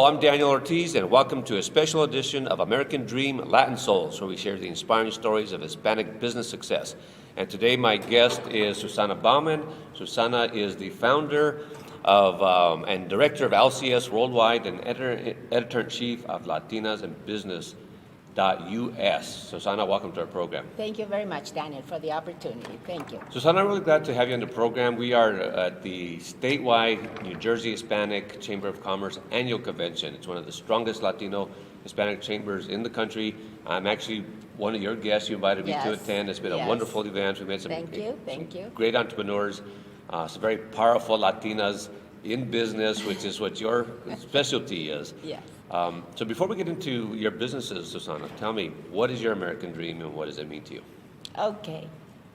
Hello, I'm Daniel Ortiz, and welcome to a special edition of American Dream Latin Souls, where we share the inspiring stories of Hispanic business success. And today my guest is Susana Baumann. Susana is the founder of and director of LCS Worldwide and editor-in-chief of Latinas in Business. .us. Susana, welcome to our program. Thank you very much, Daniel, for the opportunity. Thank you. Susana, I'm really glad to have you on the program. We are at the statewide New Jersey Hispanic Chamber of Commerce annual convention. It's one of the strongest Latino Hispanic chambers in the country. I'm actually one of your guests. You invited me to attend. It's been a wonderful event. We made some, Thank you. Great entrepreneurs, some very powerful Latinas in business, which is what your specialty is. Yes. So before we get into your businesses, Susana, tell me, what is your American dream and what does it mean to you? Okay.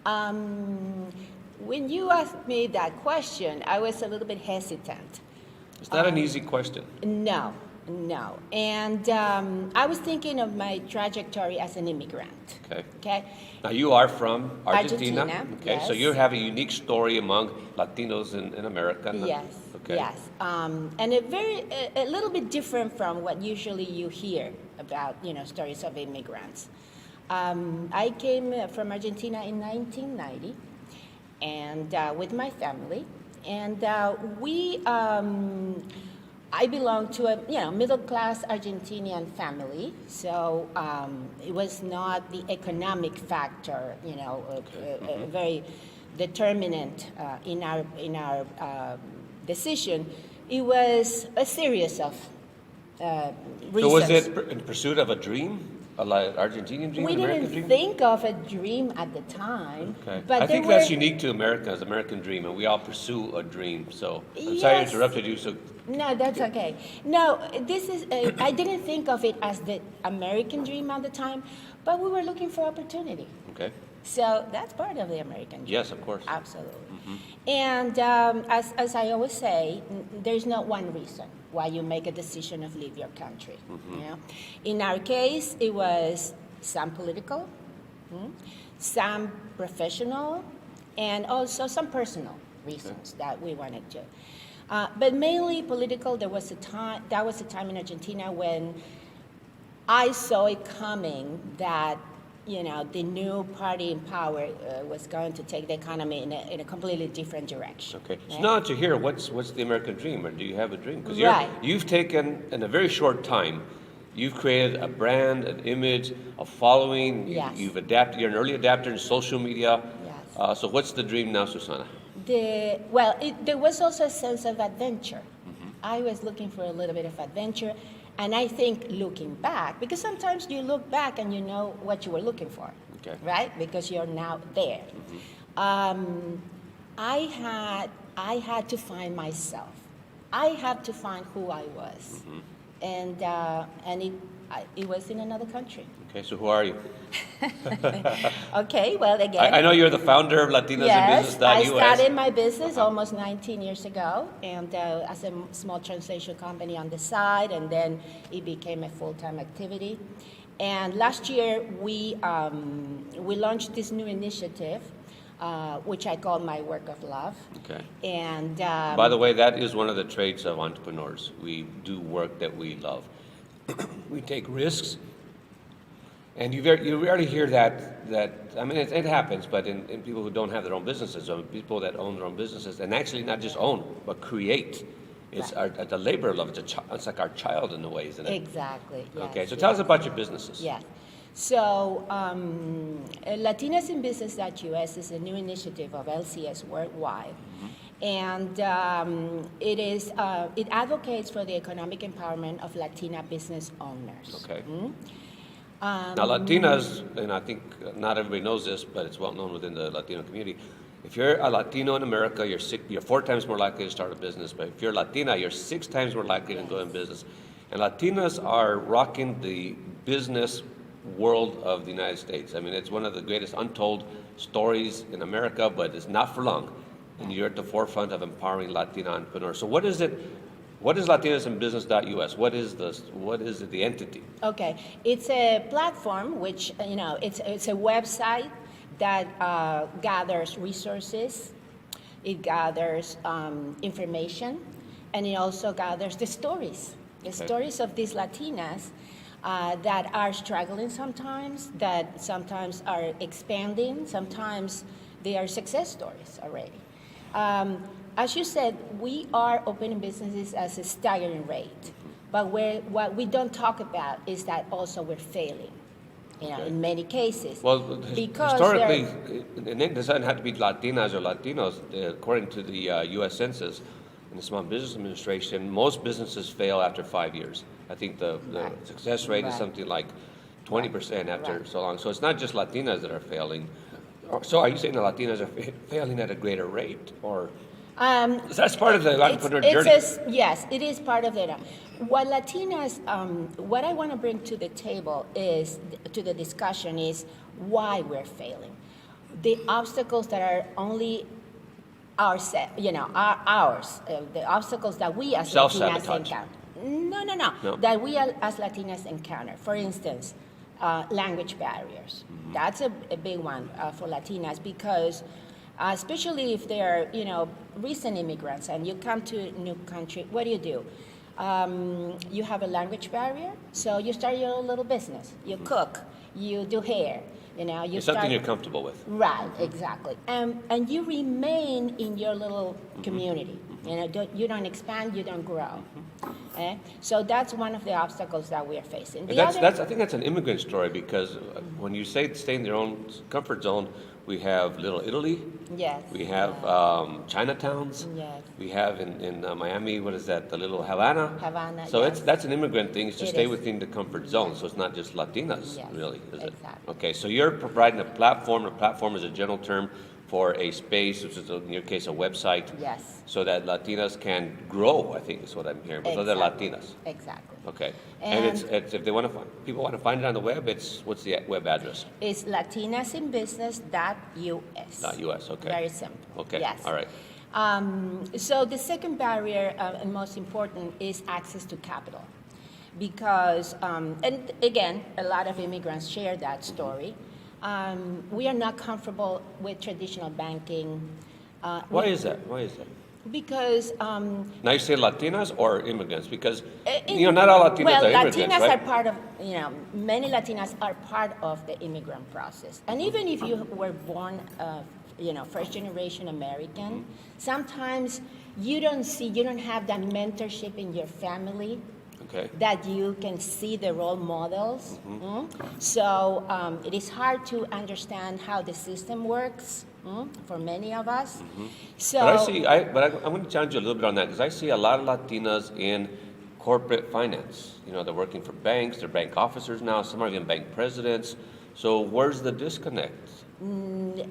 When you asked me that question, I was a little bit hesitant. Is that an easy question? No. And I was thinking of my trajectory as an immigrant. Okay. Now, you are from Argentina. Okay, yes. so you have a unique story among Latinos in America. Yes. Okay. Yes. And a little bit different from what usually you hear about, stories of immigrants. I came from Argentina in 1990, and with my family, and I belong to a middle-class Argentinian family, so it was not the economic factor, very determinant in our decision. It was a series of reasons. So was it in pursuit of a dream, an Argentinian dream, we an American didn't dream? think of a dream at the time. Okay. But I think that's unique to America, as American dream, and we all pursue a dream. So I'm sorry I interrupted you. So no, that's okay. No, this is. I didn't think of it as the American dream at the time, but we were looking for opportunity. Okay. So that's part of the American dream. Yes, of course. Absolutely. Mm-hmm. And as I always say, there's not one reason why you make a decision of leave your country. Mm-hmm. In our case, it was some political, some professional, and also some personal reasons that we wanted to. But mainly political. That was a time in Argentina when I saw it coming that the new party in power was going to take the economy in a completely different direction. Okay. So now that you're here, what's the American dream, or do you have a dream? Because you've taken, in a very short time, you've created a brand, an image, a following. Yes. You've adapted. You're an early adapter in social media. Yes. So what's the dream now, Susana? There was also a sense of adventure. Mm-hmm. I was looking for a little bit of adventure. And I think looking back, because sometimes you look back and you know what you were looking for, right? Because you're now there. Mm-hmm. I had to find myself. I had to find who I was, and it was in another country. Okay, so who are you? Okay, well, again, I know you're the founder of Latinas in Business. I started my business almost 19 years ago, and as a small translation company on the side, and then it became a full-time activity. And last year, we launched this new initiative, which I call My Work of Love. Okay. And by the way, that is one of the traits of entrepreneurs. We do work that we love. We take risks. And you rarely hear that I mean, it happens, but in people who don't have their own businesses, or people that own their own businesses, and actually not just own, but create. It's at the labor of it. It's like our child in a way, isn't it? Exactly. Yes, okay, so tell us about your businesses. Yeah. So Latinas in Business.us is a new initiative of LCS Worldwide. Mm-hmm. And it advocates for the economic empowerment of Latina business owners. Okay. Mm-hmm. Now, Latinas, and I think not everybody knows this, but it's well known within the Latino community. If you're a Latino in America, you're 4 times more likely to start a business. But if you're Latina, you're 6 times more likely to go in business. And Latinas are rocking the business world of the United States. I mean, it's one of the greatest untold stories in America, but it's not for long. And you're at the forefront of empowering Latina entrepreneurs. So what is it? What is Latinas in Business.us? What is the entity? Okay, it's a platform which it's a website that gathers resources, it gathers information, and it also gathers the stories The Okay. stories of these Latinas that are struggling sometimes, that sometimes are expanding, sometimes they are success stories already. As you said, we are opening businesses at a staggering rate, but what we don't talk about is that also we're failing, Okay. in many cases. Well, Because historically, and it doesn't have to be Latinas or Latinos. According to the U.S. Census and the Small Business Administration, most businesses fail after 5 years. I think the Right. success rate is Right. something like 20% after Right. so long. So it's not just Latinas that are failing. So are you saying the Latinas are failing at a greater rate, or that's part of the entrepreneur journey? Yes, it is part of it. What Latinas, what I want to bring to the table is, to the discussion is why we're failing. The obstacles that are only ours, the obstacles that we as Latinas Self-sabotage. encounter. No. That we as Latinas encounter. For instance, language barriers. That's a big one for Latinas because especially if they're, recent immigrants and you come to a new country, what do? You have a language barrier, so you start your own little business. You cook, you do hair, It's something you're comfortable with. Right, exactly. And you remain in your little community. You don't expand, you don't grow. So that's one of the obstacles that we are facing. And I think that's an immigrant story because when you say stay in their own comfort zone, we have Little Italy. Yes. We have Chinatowns. Yes. We have in Miami, what is that? The little Havana. Havana, So yes. that's an immigrant thing. Is to It stay is. within the comfort zone. So it's not just Latinas, Yes, really, is it? exactly. Okay. So you're providing a platform. A platform is a general term for a space, which is in your case a website. Yes. So that Latinas can grow. I think is what I'm hearing. With other Exactly. Latinas. Exactly. Okay. And And- it's if they want to people want to find it on the web, what's the web address? It's latinasinbusiness.us. .us. Okay. Very simple. Okay. Yes. All right. So the second barrier and most important is access to capital. Because, and again, a lot of immigrants share that story. We are not comfortable with traditional banking. Why is that? Because Now you say Latinas or immigrants? Because not all Latinas well, are immigrants, Latinas right? are part of, many Latinas are part of the immigrant process. And even if you were born, first generation American, sometimes you don't have that mentorship in your family. Okay. That you can see the role models. So it is hard to understand how the system works for many of us. So, But I'm going to challenge you a little bit on that because I see a lot of Latinas in corporate finance. They're working for banks, they're bank officers now, some are even bank presidents. So where's the disconnect?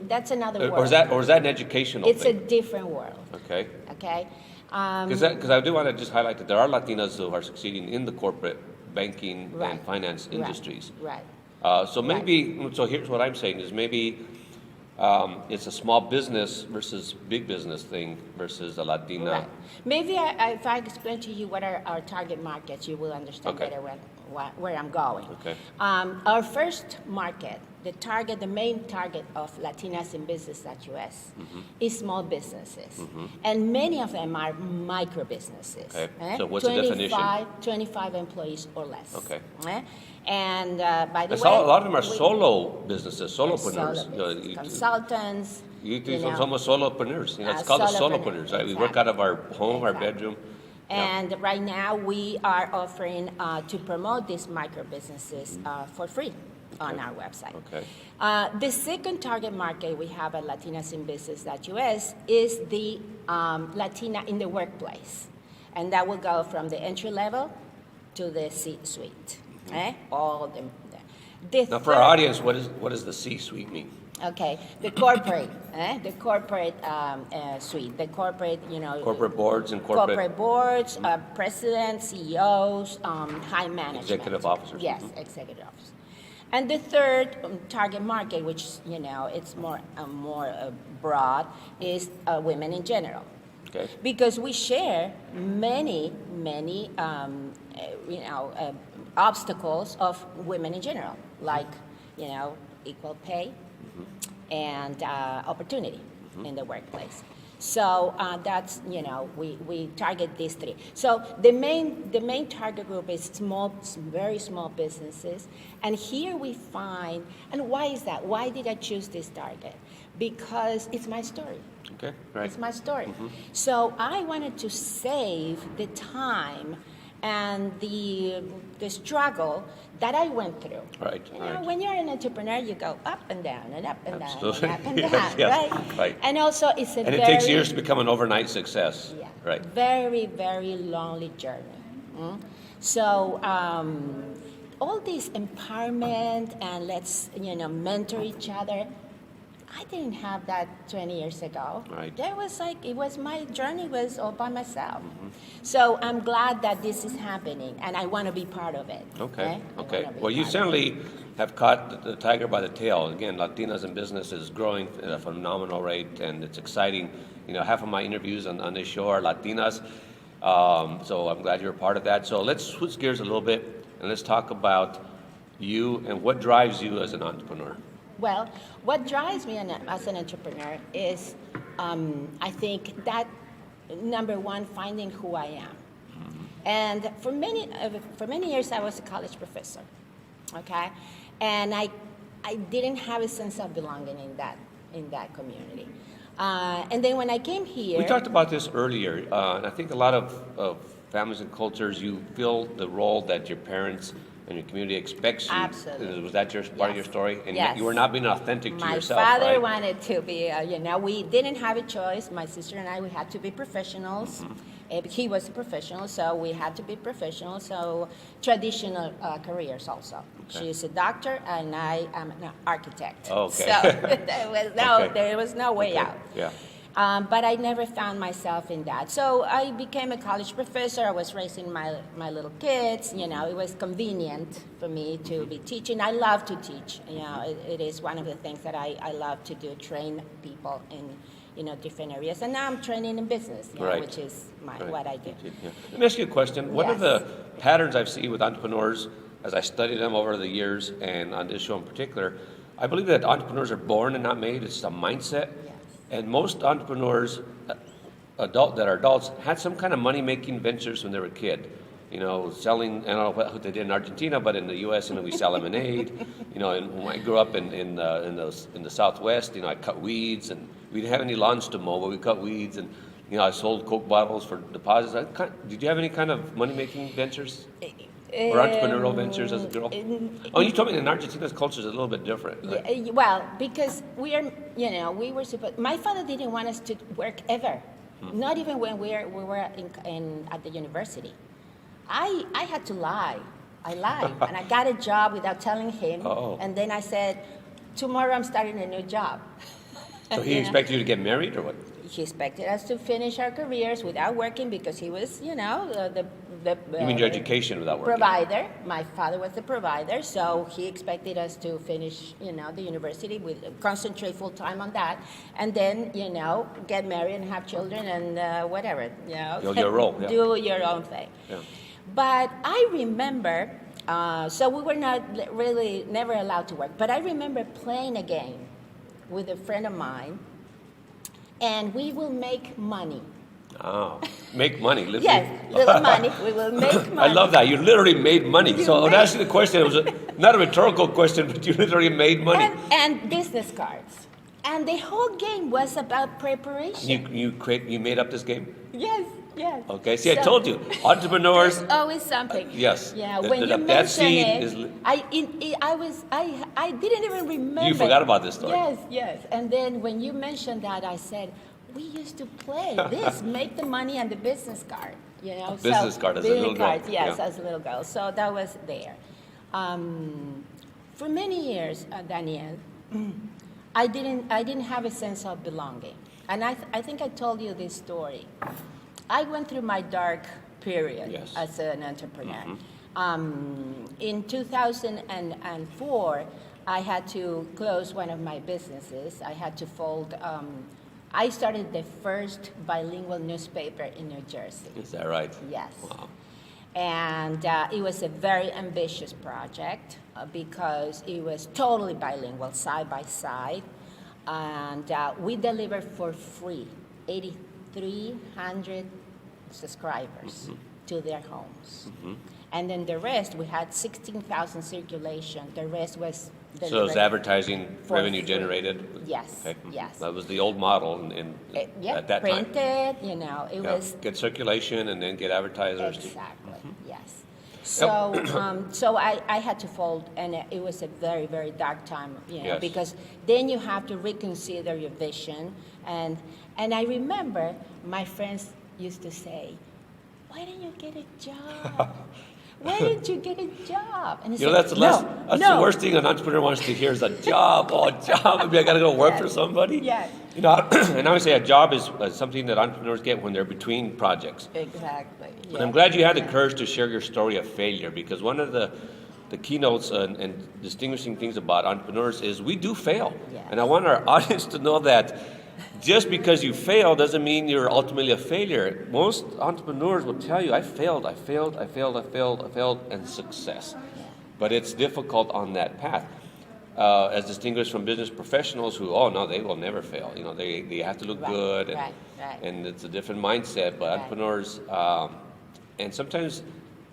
that's another world. Or is that an educational It's a thing? different world. Okay. Okay. Because I do want to just highlight that there are Latinas who are succeeding in the corporate banking Right. and finance industries. Right. So here's what I'm saying is maybe it's a small business versus big business thing versus a Latina. Right. Maybe if I explain to you what are our target markets, you will understand Okay. better where I'm going. Okay. Our first market, the main target of Latinas in Business.us is small businesses. And many of them are micro businesses. Okay. So what's the definition? 25 employees or less. Okay. And by the I way, saw a lot of them are solo businesses, they're solopreneurs. solo business, consultants. You do almost solopreneurs. It's called the solopreneurs, right? We work out of our home, our bedroom. And right now we are offering to promote these micro businesses for free on our website. Okay. The second target market we have at latinasinbusiness.us is the Latina in the workplace. And that will go from the entry level to the C-suite. All them. Now, for our audience, what does the C-suite mean? Okay, the corporate suite, the corporate, Corporate boards and corporate boards, presidents, CEOs, high management. Executive officers. Yes, executive officers. And the third target market, which it's more broad, is women in general. Okay. Because we share many obstacles of women in general, like equal pay and opportunity in the workplace. So that's, we target these three. So the main target group is very small businesses. And here we find, and why is that? Why did I choose this target? Because it's my story. Okay, right. It's my story. So I wanted to save the time and the struggle that I went through. Right, right. When you're an entrepreneur, you go up and down and up and Absolutely. down and up and Yes, down, yes, right. And also, it's a And very... it takes years to become an overnight success. Yeah. Right. Very, very lonely journey. So all this empowerment and let's, mentor each other, I didn't have that 20 years ago. Right. There was my journey was all by myself. So I'm glad that this is happening, and I want to be part of it. Okay. Well, you certainly have caught the tiger by the tail. Again, Latinas in business is growing at a phenomenal rate, and it's exciting. Half of my interviews on this show are Latinas, so I'm glad you're a part of that. So let's switch gears a little bit, and let's talk about you and what drives you as an entrepreneur. Well, what drives me as an entrepreneur is, I think that number one, finding who I am. And for many years, I was a college professor, okay, and I didn't have a sense of belonging in that community. And then when I came here, we talked about this earlier, and I think a lot of families and cultures, you fill the role that your parents and your community expects you. Absolutely. Was that part of your story? And yes. You were not being authentic to yourself, My father right? wanted to be, we didn't have a choice. My sister and I, we had to be professionals. He was a professional, so we had to be professionals. So traditional careers also. Okay. She's a doctor, and I am an architect. Okay. So there was no way out. Yeah. But I never found myself in that. So I became a college professor. I was raising my little kids. It was convenient for me to be teaching. I love to teach. It is one of the things that I love to do, train people in different areas. And now I'm training in business, right. which is what I do. Yeah. Let me ask you a question. What are Yes. the patterns I've seen with entrepreneurs as I study them over the years, and on this show in particular? I believe that entrepreneurs are born and not made. It's a mindset. Yes. And most entrepreneurs, that are adults, had some kind of money-making ventures when they were a kid. Selling, I don't know what they did in Argentina, but in the U.S., we sell lemonade. And when I grew up in the Southwest, I cut weeds, and we didn't have any lawns to mow, but we cut weeds, and I sold Coke bottles for deposits. Did you have any kind of money-making ventures? Or entrepreneurial ventures as a girl? You told me in Argentina's culture is a little bit different. Right? Yeah, well, because we were supposed. My father didn't want us to work ever, not even when we were at the university. I had to lie. I lied, and I got a job without telling him. And then I said, tomorrow I'm starting a new job. So he expected you to get married, or what? He expected us to finish our careers without working because he was, You mean your education without working? Provider. My father was the provider, so he expected us to finish, the university, concentrate full time on that, and then, get married and have children and whatever, Your role, yeah. Do your own thing. Yeah. But I remember, so we were never allowed to work. But I remember playing a game with a friend of mine, and we will make money. Oh, make money. Yes, little money. We will make money. I love that. You literally made money. So I would ask you the question. It was not a rhetorical question, but you literally made money. And business cards. And the whole game was about preparation. You made up this game? Yes. Okay. See, I told you, entrepreneurs. There's always something. Yes. Yeah. When you mentioned it, I didn't even remember. You forgot about this story. Yes. And then when you mentioned that, I said, we used to play this, make the money and the business card. Business card as a little girl. Yes, Yeah. as a little girl. So that was there. For many years, Daniel, I didn't have a sense of belonging, and I think I told you this story. I went through my dark period as an entrepreneur. In 2004, I had to close one of my businesses. I had to fold. I started the first bilingual newspaper in New Jersey. Is that right? Yes. Wow. And it was a very ambitious project because it was totally bilingual, side by side. And we delivered for free 8,300 subscribers to their homes. And then the rest, we had 16,000 circulation. The rest was So it was advertising for revenue free. generated? Yes, Okay. yes. That was the old model at that time. Printed, it Yeah. was Get circulation and then get advertisers. exactly, yes. So, so I had to fold, and it was a very, very dark time, Yes. because then you have to reconsider your vision. And I remember my friends used to say, "Why didn't you get a job? Why didn't you get a job?" And I said, That's the worst thing an entrepreneur wants to hear is a job. Oh, a job. Maybe I got to go work for somebody. Yes. And I would say a job is something that entrepreneurs get when they're between projects. Exactly. And I'm glad you had the courage to share your story of failure, because one of the keynotes and distinguishing things about entrepreneurs is we do fail. Yes. And I want our audience to know that just because you fail doesn't mean you're ultimately a failure. Most entrepreneurs will tell you, I failed, and success. But it's difficult on that path. As distinguished from business professionals who, they will never fail. They have to look good, and, right. and it's a different mindset. But entrepreneurs, and sometimes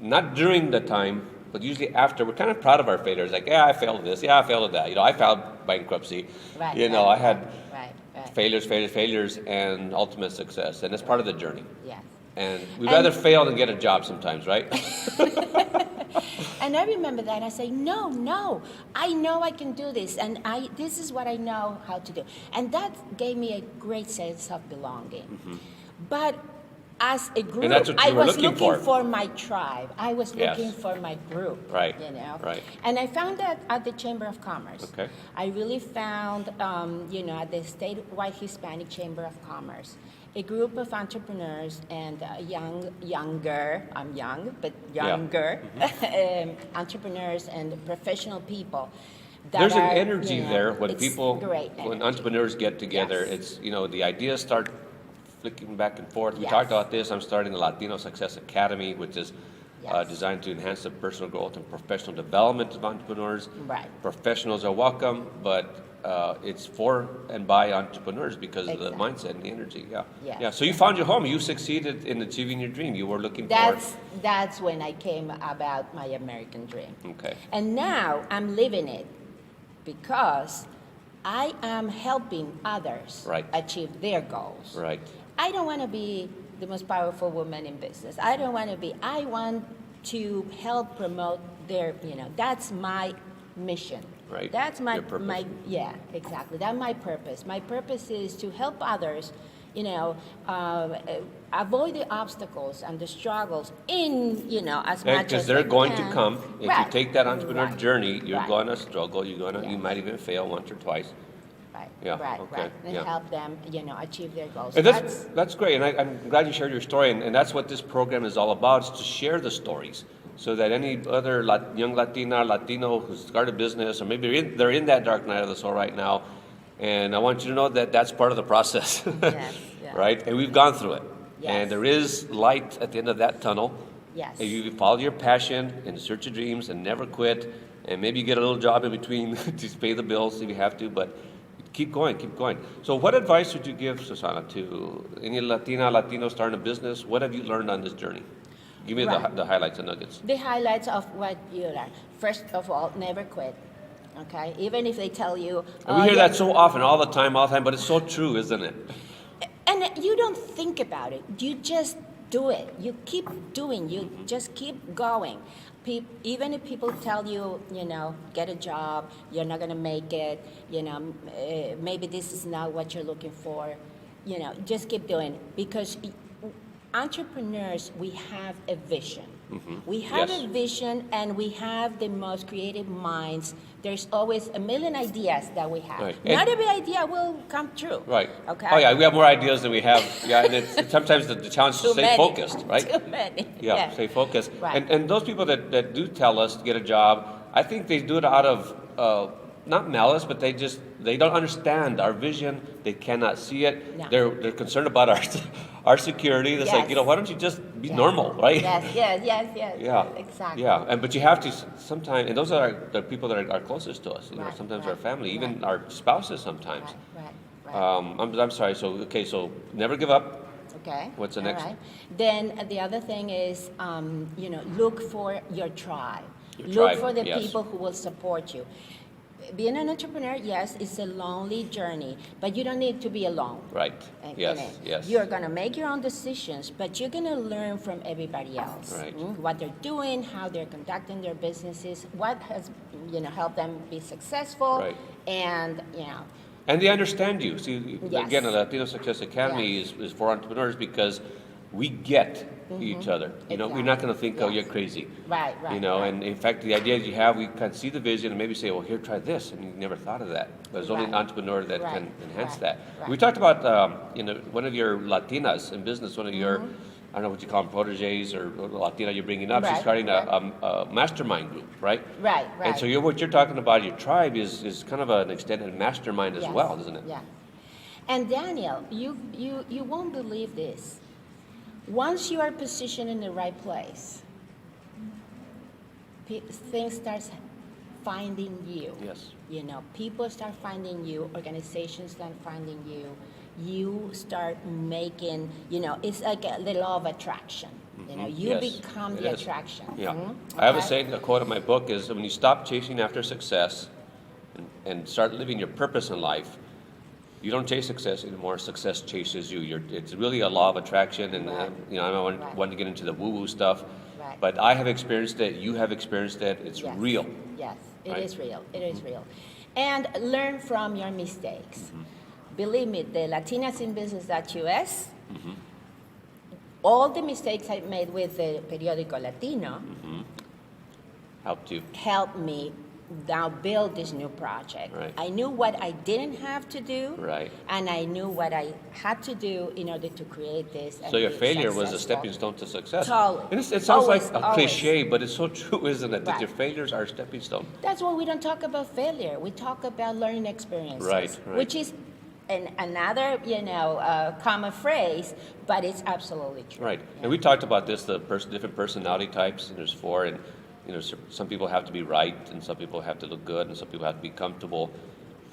not during the time, but usually after, we're kind of proud of our failures. Like, I failed at this, I failed at that. I filed bankruptcy. Right, I had right. failures, and ultimate success. And that's part of the journey. Yes. And we'd rather fail than get a job sometimes, right? And I remember that, and I say, no, I know I can do this, and this is what I know how to do. And that gave me a great sense of belonging. But as a group, that's what you I were was looking looking for. for my tribe. I was looking Yes. for my group. Right, right. And I found that at the Chamber of Commerce. Okay. I really found, at the statewide Hispanic Chamber of Commerce, a group of entrepreneurs and younger, I'm young, but younger entrepreneurs and professional people. There's an energy there when it's when great energy. entrepreneurs get together. Yes. It's, the ideas start flicking back and forth. We Yes. talked about this. I'm starting the Latino Success Academy, which is Yes. designed to enhance the personal growth and professional development of entrepreneurs. Right. Professionals are welcome, but it's for and by entrepreneurs because of the Exactly. mindset and the energy. Yeah. Yes. Yeah. So you found your home. You succeeded in achieving your dream. You were looking That's when I came about my American dream. Okay. And now I'm living it because I am helping others Right. achieve their goals. Right. I don't want to be the most powerful woman in business. I want to help promote their, that's my mission. Right. That's Your purpose. exactly. That's my purpose. My purpose is to help others, avoid the obstacles and the struggles as much as Because they're they going can. to come. If Right. you take that entrepreneur Right. journey, you're Right. going to struggle. You Yes. might even fail once or twice. Right. Yeah, Right. okay, Right. And yeah. help them, achieve their goals. And that's great, and I'm glad you shared your story, and that's what this program is all about, is to share the stories, so that any other young Latina, Latino who's started a business, or maybe they're in that dark night of the soul right now, and I want you to know that that's part of the process, Yes, yeah. right? And we've gone through it, Yes. and there is light at the end of that tunnel. Yes. If you follow your passion and search your dreams and never quit, and maybe you get a little job in between to pay the bills if you have to, but keep going, keep going. So what advice would you give, Susana, to any Latino starting a business? What have you learned on this journey? Give me Right. the highlights and nuggets. The highlights of what you learn. First of all, never quit. Okay? Even if they tell you. And we hear that so often, all the time, but it's so true, isn't it? And you don't think about it. You just do it. You keep doing. You just keep going. Even if people tell you, get a job, you're not going to make it, maybe this is not what you're looking for, just keep doing. Because entrepreneurs, we have a vision. We have Yes. a vision, and we have the most creative minds. There's always a million ideas that we have. Right. Not every idea will come true. Right. Okay. Oh, yeah, we have more ideas than we have. Yeah, and it's sometimes the challenge is to Too stay many. focused, right? Too many. Yeah, stay focused. Right. And those people that do tell us to get a job, I think they do it out of not malice, but they don't understand our vision. They cannot see it. No. They're concerned about our security. It's like, Yes. why don't you just be Yeah. normal, right? Yes. Yeah. Exactly. Yeah, but you have to sometimes, and those are the people that are closest to us. Right, Sometimes right, our family, even right. our spouses sometimes. Right. I'm sorry. So never give up. Okay. What's the All next? right. Then the other thing is, look for your tribe. Your Look tribe, for the yes. people who will support you. Being an entrepreneur, yes, it's a lonely journey, but you don't need to be alone. Right. in Yes. it. Yes. You're going to make your own decisions, but you're going to learn from everybody else. Right. What they're doing, how they're conducting their businesses, what has helped them be successful, Right. and And they understand you. See, Yes. again, the Latino Success Academy is for entrepreneurs because we get each other. We're not going to think, oh, Yes. you're crazy. right. And in fact, the ideas you have, we can see the vision and maybe say, well, here, try this, and you never thought of that. But it's only an Right. entrepreneur that Right. can enhance Right. that. Right. We talked about, one of your Latinas in business, one of your, I don't know what you call them, proteges or Latina you're bringing up. She's Right. starting Right. a mastermind group, right? Right. And so what you're talking about, your tribe, is kind of an extended mastermind as Yes. well, isn't it? Yeah. And Daniel, you won't believe this. Once you are positioned in the right place, things start finding you. Yes. People start finding you, organizations start finding you. You start making, it's like the law of attraction. You Yes, become it the is. attraction. Yeah. Mhm. I have a Okay? saying, a quote in my book is when you stop chasing after success and start living your purpose in life, you don't chase success anymore. Success chases you. It's really a law of attraction, and Right. I don't Right. want to get into the woo-woo stuff, Right. but I have experienced it. You have experienced it. It's Yes. real. Yes, it Right? is real. It is real. And learn from your mistakes. Believe me, the Latinas in Business.us, all the mistakes I made with the periodico Latino Helped you. helped me now build this new project. Right. I knew what I didn't have to do, Right. and I knew what I had to do in order to create this. and So your be failure was a successful. stepping stone to success. Totally. And it sounds Always, like a always. cliche, but it's so true, isn't it? That Right. your failures are a stepping stone. That's why we don't talk about failure. We talk about learning experiences, Right, right. which is another, common phrase, but it's absolutely true. Right. Yeah. And we talked about this, different personality types, and there's 4, and some people have to be right, and some people have to look good, and some people have to be comfortable.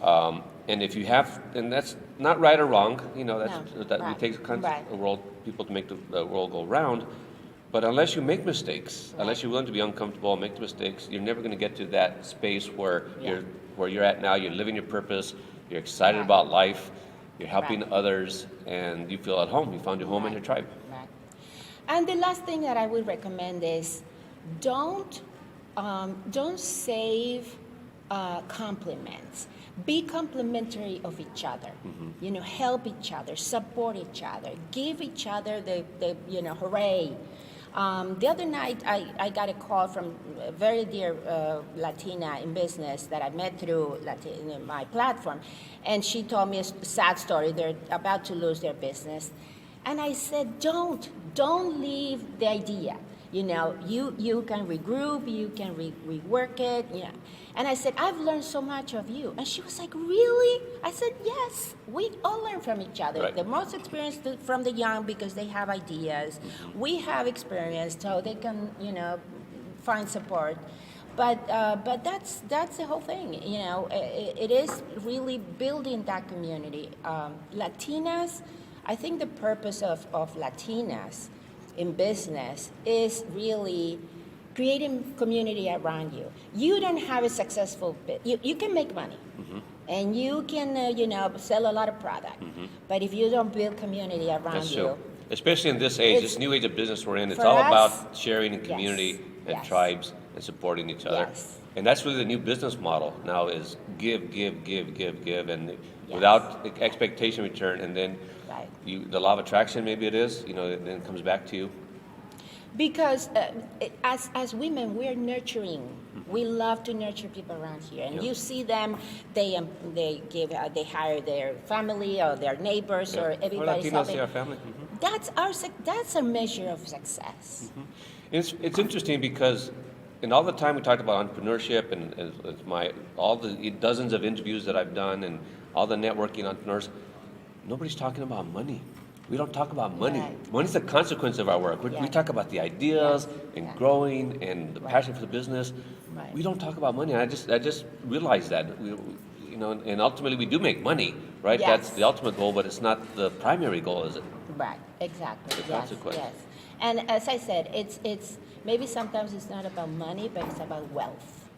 And if you have, and that's not right or wrong, right, it takes right. people to make the world go round. But unless you make mistakes, unless you're willing to be uncomfortable and make the mistakes, you're never going to get to that space where Yeah. you're at now. You're living your purpose. You're excited Right. about life. You're helping Right. others, and you feel at home. You found your home in Right. your tribe. Right. And the last thing that I would recommend is don't save compliments. Be complimentary of each other. Help each other, support each other, give each other the hooray. The other night, I got a call from a very dear Latina in business that I met through my platform, and she told me a sad story. They're about to lose their business, and I said, don't leave the idea. You can regroup, you can rework it. And I said, I've learned so much of you. And she was like, really? I said, yes, we all learn from each other. Right. The most experienced from the young because they have ideas. We have experience, so they can, find support. But that's the whole thing. It is really building that community. Latinas, I think the purpose of Latinas in business is really creating community around you. You don't have a successful you can make money, and you can sell a lot of product, but if you don't build community around That's you, true. Especially in this age, It's- this new age of business we're in, it's for all us, about sharing and yes, community and yes. tribes and supporting each other. Yes. And that's really the new business model now is give, and Yes. without expectation return, and then right. the law of attraction, maybe it is, then it comes back to you. Because as women, we're nurturing. We love to nurture people around here, and Yeah. you see them. They hire their family or their neighbors or everybody's Latinos, helping. yeah, family. That's a measure of success. It's interesting because in all the time we talked about entrepreneurship and all the dozens of interviews that I've done and all the networking entrepreneurs, nobody's talking about money. We don't talk about money. Right. Money's a consequence of our work. We Yeah. talk about the ideas and Yeah. growing and the Right. passion for the business. Right. We don't talk about money. I just realized that. you know, and ultimately we do make money, right? Yes. That's the ultimate goal, but it's not the primary goal, is it? Right, exactly. The Yes, consequence. yes. And as I said, it's maybe sometimes it's not about money, but it's about wealth.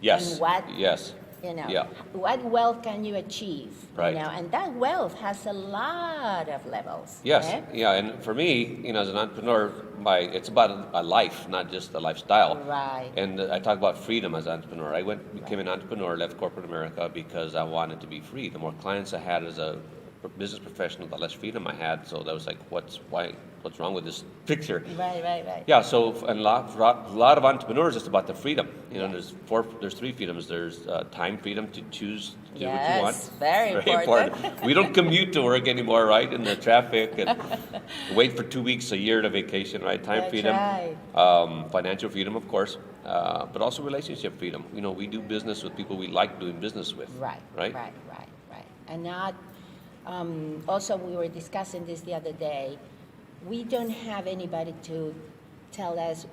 Yes. And what Yes. You know, Yeah. what wealth can you achieve? Right. You know, and that wealth has a lot of levels. Yes, eh? yeah, and for me, you know, as an entrepreneur, it's about a life, not just a lifestyle. Right. And I talk about freedom as an entrepreneur. I became an entrepreneur, left corporate America because I wanted to be free. The more clients I had as a business professional, the less freedom I had. So that was like, what's wrong with this picture? Right. Yeah, so and a lot of entrepreneurs, it's about the freedom. You know, Yes. there's three freedoms. There's time freedom to choose to do what you Yes, want. very important. We don't commute to work anymore, right? In the traffic and wait for 2 weeks, a year to vacation, right? Time That's freedom, right. financial freedom, of course, but also relationship freedom. You know, we do business with people we like doing business with. Right. Right. And not. Also, we were discussing this the other day. We don't have anybody to tell us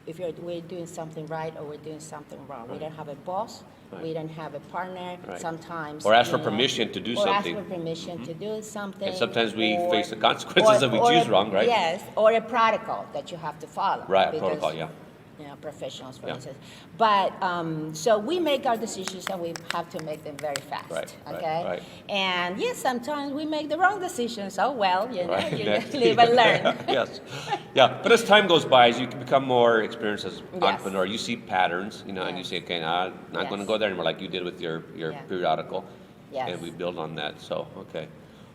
if we're doing something right or we're doing something wrong. We don't have a boss. Right. We don't have a partner. Right. Sometimes. Or ask for you know, permission to do or something. ask for permission to do something. And sometimes we or- face the consequences if we choose wrong, right? Yes, or a protocol that you have to follow. Right, because, protocol, yeah. You know, professionals, for Yeah. instance. But so we make our decisions and we have to make them very fast. Right, Okay. right. And yes, sometimes we make the wrong decisions. Oh well, you know, Right. you Yeah. just live and learn. Yes. Yeah. But as time goes by, as you can become more experienced as an Yes. entrepreneur, you see patterns, you know, and you Yes. say, okay, now I'm not going to Yes. go there anymore, like you did with your Yeah. periodical. Yes. And we build on that. So, okay.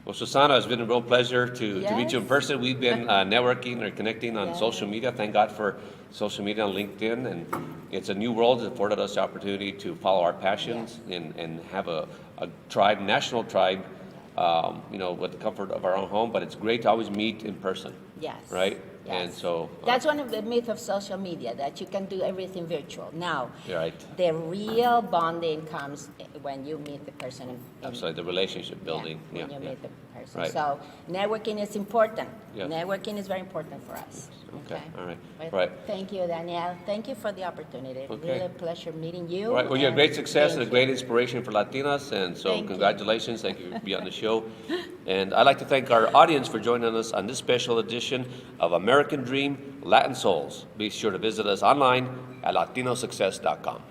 Well, Susana, it's been a real pleasure to meet you in Yes. person. We've been networking or connecting on Yes. social media. Thank God for social media on LinkedIn. And it's a new world. It's afforded us the opportunity to follow our passions and have a tribe, national tribe, you know, with the comfort of our own home. But it's great to always meet in person. Yes. Right? Yes. And so. That's one of the myths of social media, that you can do everything virtual. Now, Right. the real bonding comes when you meet the person in Absolutely. The relationship building. when Yeah. you meet the person. Right. So networking is important. Yes. Networking is very important for us. Okay. All right. But Right. Thank you, Danielle. Thank you for the opportunity. Okay. Really a pleasure meeting you. All right. Well, you're a great and success and thank a great inspiration for Latinas, and so Thank you. congratulations. Thank you for being on the show. And I'd like to thank our audience for joining us on this special edition of American Dream Latin Souls. Be sure to visit us online at latinosuccess.com.